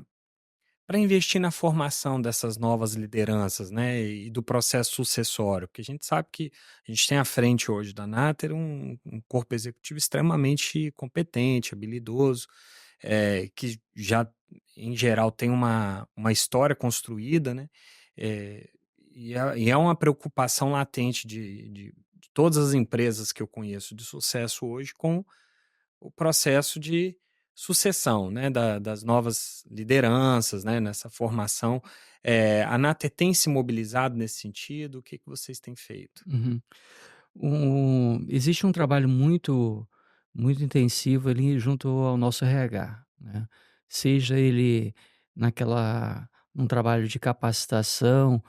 investir na formação dessas novas lideranças, né, e do processo sucessório? Porque a gente sabe que a gente tem à frente hoje da Nater um corpo executivo extremamente competente, habilidoso, que já, em geral, tem uma história construída, né, eh, e é uma preocupação latente de todas as empresas que eu conheço de sucesso hoje com o processo de sucessão, né, das novas lideranças, né, nessa formação. A Nater tem se mobilizado nesse sentido? O que que vocês têm feito? Uhum. Existe um trabalho muito intensivo ali junto ao nosso RH, né. Seja ele num trabalho de capacitação,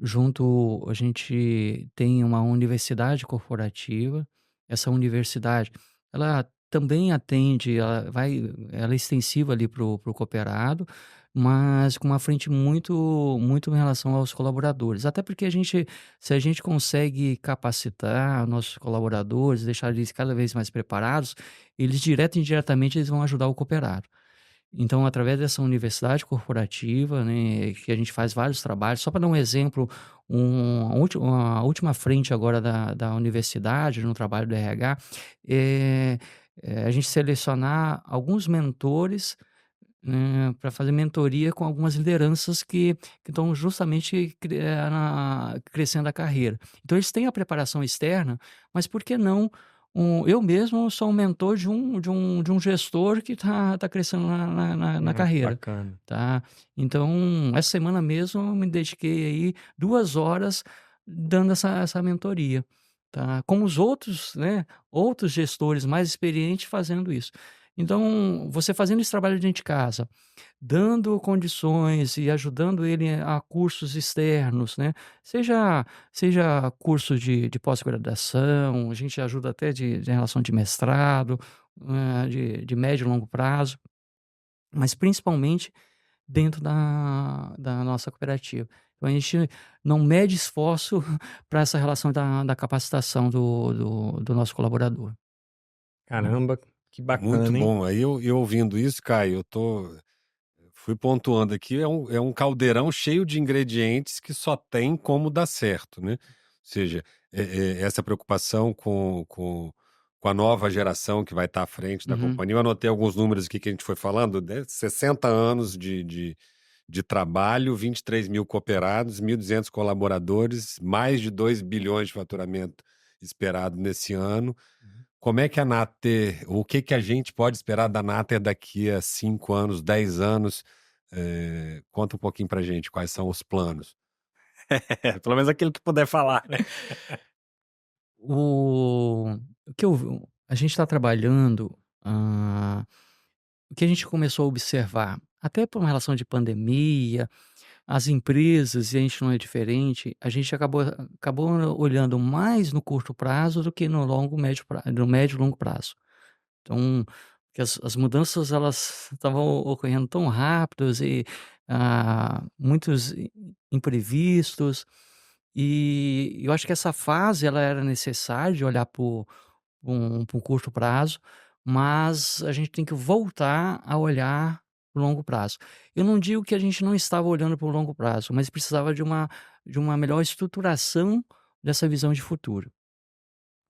junto a gente tem uma universidade corporativa, essa universidade, ela também atende, ela é extensiva ali para o cooperado, mas com uma frente muito em relação aos colaboradores. Até porque se a gente consegue capacitar nossos colaboradores, deixar eles cada vez mais preparados, eles direto e indiretamente eles vão ajudar o cooperado. Então, através dessa universidade corporativa, né, que a gente faz vários trabalhos, só para dar um exemplo, a última frente agora da universidade, no trabalho do RH, a gente selecionar alguns mentores para fazer mentoria com algumas lideranças que estão justamente crescendo a carreira. Então eles têm a preparação externa, mas por que não eu mesmo sou um mentor de um gestor que está crescendo na Ah, que carreira, bacana. tá. Então, essa semana mesmo eu me dediquei aí 2 horas dando essa mentoria, tá. Com os outros, né, outros gestores mais experientes fazendo isso. Então, você fazendo esse trabalho dentro de casa, dando condições e ajudando ele a cursos externos, né, seja cursos de pós-graduação, a gente ajuda até de relação de mestrado, de médio e longo prazo, mas principalmente dentro da nossa cooperativa. Então a gente não mede esforço para essa relação da capacitação do nosso colaborador. Caramba, que Muito bacana, hein? bom. Aí eu ouvindo isso, Caio, fui pontuando aqui, é um caldeirão cheio de ingredientes que só tem como dar certo, né? Ou seja, essa preocupação com a nova geração que vai estar à frente da Uhum. companhia. Eu anotei alguns números aqui que a gente foi falando, né? 60 anos de trabalho, 23 mil cooperados, 1.200 colaboradores, mais de 2 bilhões de faturamento esperado nesse ano. Como é que a Nater, o que que a gente pode esperar da Nater daqui a 5 anos, 10 anos? Conta um pouquinho pra gente quais são os planos. Pelo menos aquilo que puder falar, né? O que a gente está trabalhando, o que a gente começou a observar, até por uma relação de pandemia, as empresas, e a gente não é diferente, a gente acabou olhando mais no curto prazo do que no no médio e longo prazo. Então, que as mudanças elas estavam ocorrendo tão rápidas e, muitos imprevistos, e eu acho que essa fase ela era necessária de olhar para um curto prazo, mas a gente tem que voltar a olhar para o longo prazo. Eu não digo que a gente não estava olhando para o longo prazo, mas precisava de uma melhor estruturação dessa visão de futuro.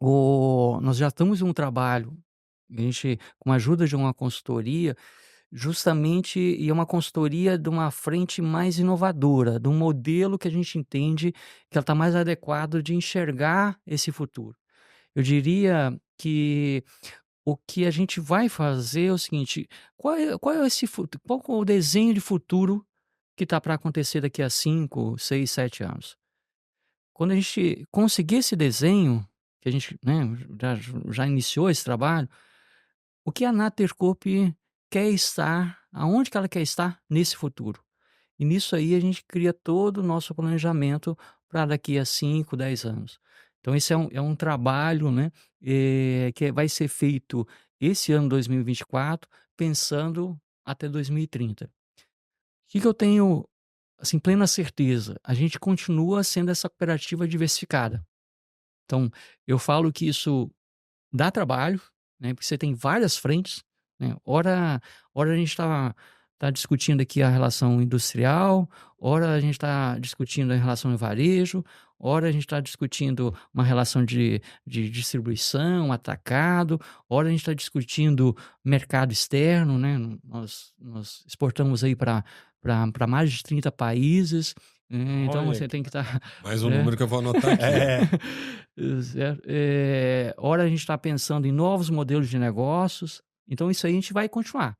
Nós já estamos em um trabalho, a gente com a ajuda de uma consultoria, justamente e é uma consultoria de uma frente mais inovadora, de um modelo que a gente entende que ela está mais adequado de enxergar esse futuro. Eu diria que o que a gente vai fazer é o seguinte: qual é esse futuro? Qual é o desenho de futuro que está para acontecer daqui a 5, 6, 7 anos? Quando a gente conseguir esse desenho, que a gente, né, já iniciou esse trabalho, o que a Natercoop quer estar, aonde que ela quer estar nesse futuro? E nisso aí a gente cria todo o nosso planejamento para daqui a 5, 10 anos. Então esse é um trabalho, né, que vai ser feito esse ano 2024, pensando até 2030. O que que eu tenho, assim, plena certeza? A gente continua sendo essa cooperativa diversificada. Então, eu falo que isso dá trabalho, né, porque você tem várias frentes, né, ora a gente tá discutindo aqui a relação industrial, ora a gente está discutindo a relação em varejo, ora a gente está discutindo uma relação de distribuição, atacado, ora a gente está discutindo mercado externo, né, nós exportamos aí para mais de 30 países, então Olha você que tem que estar Mais um é. número que eu vou anotar aqui. É, Certo. Ora a gente está pensando em novos modelos de negócios, então isso aí a gente vai continuar.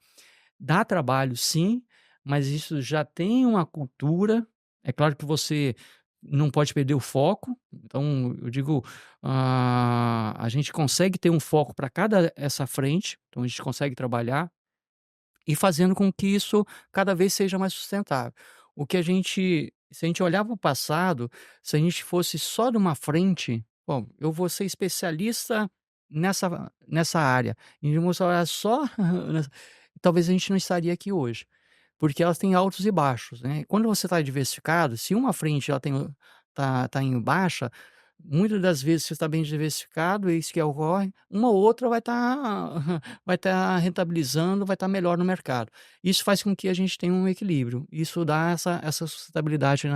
Dá trabalho sim, mas isso já tem uma cultura, é claro que você não pode perder o foco, então eu digo, a gente consegue ter um foco para cada essa frente, então a gente consegue trabalhar e fazendo com que isso cada vez seja mais sustentável. O que a gente Se a gente olhar para o passado, se a gente fosse só de uma frente, bom, eu vou ser especialista nessa área, e vamos olhar só nessa, talvez a gente não estaria aqui hoje, porque elas têm altos e baixos, né. Quando você está diversificado, se uma frente ela tá em baixa, muitas das vezes você está bem diversificado, é isso que ocorre, uma ou outra vai estar vai estar rentabilizando, vai estar melhor no mercado. Isso faz com que a gente tenha um equilíbrio, isso dá essa sustentabilidade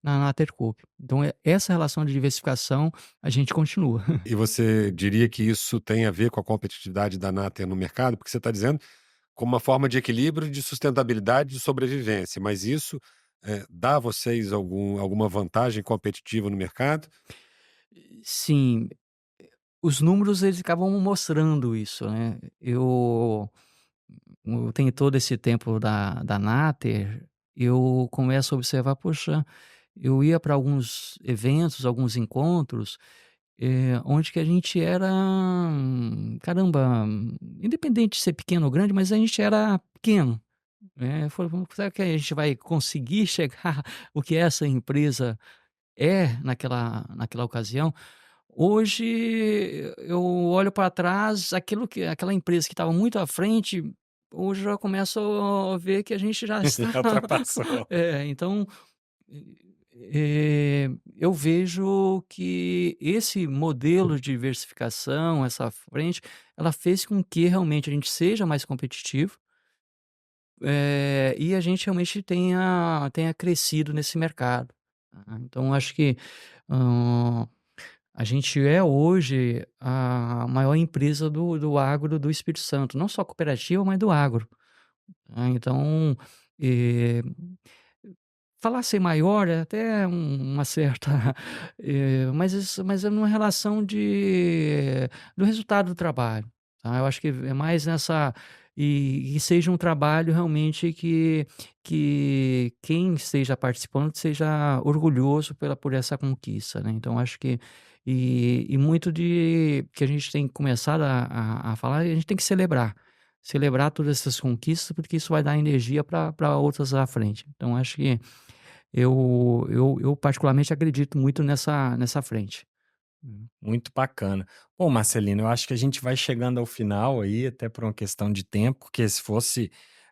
na Tercoop. Então essa relação de diversificação, a gente continua. E você diria que isso tem a ver com a competitividade da Nater no mercado? Porque você está dizendo como uma forma de equilíbrio, de sustentabilidade, de sobrevivência, mas isso dá a vocês alguma vantagem competitiva no mercado? Sim, os números eles acabam mostrando isso, né. Eu tenho todo esse tempo da Nater, eu começo a observar, poxa, eu ia para alguns eventos, alguns encontros, onde que a gente era, caramba, independente de ser pequeno ou grande, mas a gente era pequeno. Falou: será que a gente vai conseguir chegar o que essa empresa naquela ocasião?" Hoje eu olho para trás, aquela empresa que estava muito à frente, hoje eu já começo a ver que a gente já está Já ultrapassou. então, eu vejo que esse modelo de diversificação, essa frente, ela fez com que realmente a gente seja mais competitivo, e a gente realmente tenha crescido nesse mercado, tá. Então acho que, hã a gente é hoje a maior empresa do agro do Espírito Santo, não só cooperativa, mas do agro, né. Então, eh, falar ser maior é até uma certa, mas é numa relação do resultado do trabalho, tá. Eu acho que é mais nessa, e seja um trabalho realmente que quem esteja participando seja orgulhoso por essa conquista, né. Então acho que muito que a gente tem começado a falar, a gente tem que celebrar todas essas conquistas, porque isso vai dar energia para outras à frente. Então acho que eu particularmente acredito muito nessa frente. Muito bacana. Bom, Marcelino, eu acho que a gente vai chegando ao final aí, até por uma questão de tempo, porque se fosse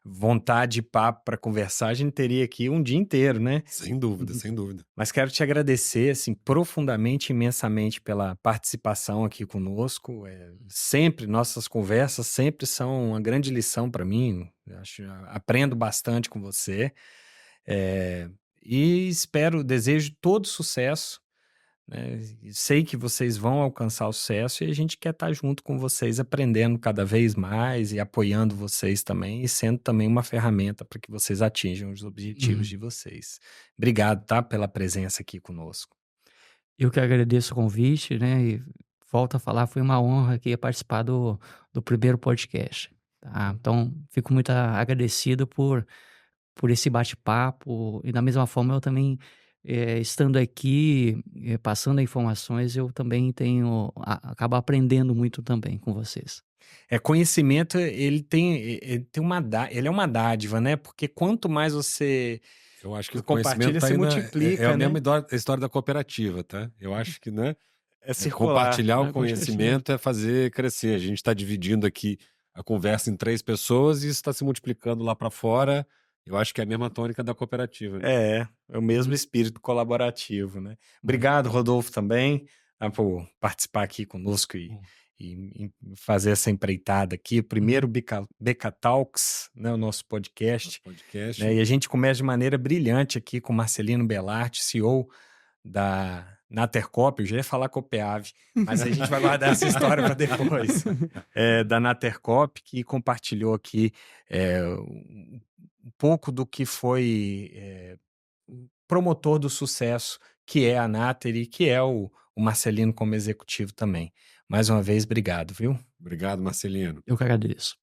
vontade e papo para conversar, a gente teria aqui um dia inteiro, né? Sem dúvida, sem dúvida. Mas quero te agradecer, assim, profundamente, imensamente pela participação aqui conosco. Sempre, nossas conversas sempre são uma grande lição para mim. Eu aprendo bastante com você. É, e desejo todo sucesso, né? E sei que vocês vão alcançar o sucesso e a gente quer estar junto com vocês, aprendendo cada vez mais e apoiando vocês também e sendo também uma ferramenta para que vocês atinjam os objetivos Uhum. de vocês. Obrigado, tá, pela presença aqui conosco. Eu que agradeço o convite, né, e volto a falar, foi uma honra aqui participar do primeiro podcast, tá. Então fico muito agradecido por esse bate-papo, e da mesma forma eu também, estando aqui, passando informações, eu também acabo aprendendo muito também com vocês. Conhecimento, ele é uma dádiva, né? Porque quanto mais você Eu acho que o conhecimento compartilha, tá se aí é multiplica, a mesma né? história da cooperativa, tá? Eu acho que, né, É circular. compartilhar o É, com certeza. conhecimento é fazer crescer. A gente está dividindo aqui a conversa em 3 pessoas e isso está se multiplicando lá para fora. Eu acho que é a mesma tônica da cooperativa, né? É o mesmo Uhum. espírito colaborativo, né? É. Obrigado, Rodolfo, também, por participar aqui conosco Hum. e fazer essa empreitada aqui. O primeiro BK Talks, né, o nosso podcast, Nosso podcast. né? E a gente começa de maneira brilhante aqui com Marcelino Belarte, CEO da Natercoop. Eu já ia falar Copeave, mas a gente vai guardar essa história para depois. Da Natercoop, que compartilhou aqui um pouco do que foi promotor do sucesso, que é a Nater e que é o Marcelino como executivo também. Mais uma vez, obrigado, viu? Obrigado, Marcelino. Eu que agradeço.